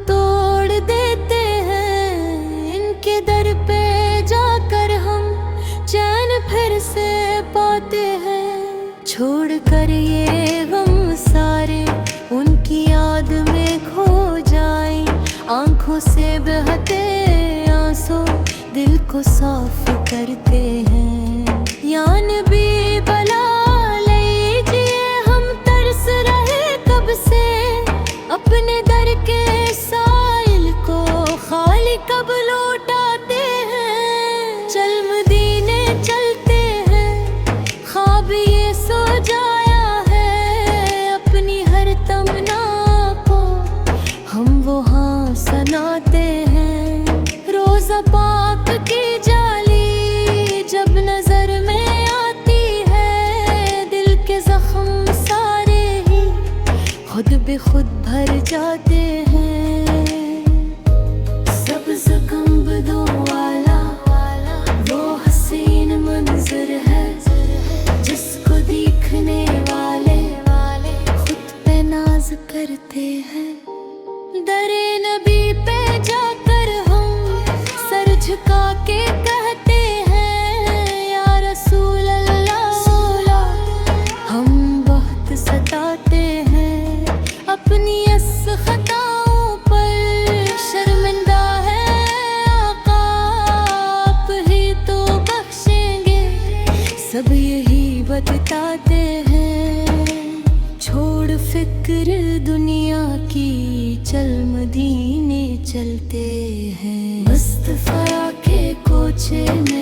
तोड़ देते हैं। इनके दर पे जाकर हम चैन फिर से पाते हैं। छोड़ कर ये गम सारे उनकी याद में खो जाए। आंखों से बहते आंसू दिल को साफ करते हैं। यान भी बला लीजिए, हम तरस रहे कब से अपने दर के साइल को खाली कब लौटाते हैं। चल मदीने चलते हैं, ख्वाब ये सो जाया है। अपनी हर तमन्ना को हम वहाँ सनाते हैं। रोज़ा पाक की जाली जब नजर में आती है, दिल के जख्म सारे ही खुद बेखुद भर जाते हैं। सब्ज़ गुंबदों वाला वो हसीन मंजर है, जिसको देखने वाले खुद पे नाज करते हैं। दरे नबी पे जाकर हम सर झुका के कहते हैं, या रसूल अल्लाह। हम बहुत सताते हैं, अपनी इस खताओं पर शर्मिंदा है आका। आप ही तो बख्शेंगे, सब यही बताते हैं। छोड़ फिक्र दुनिया की, चल मदीने चलते हैं। मुस्तफा के कोचे में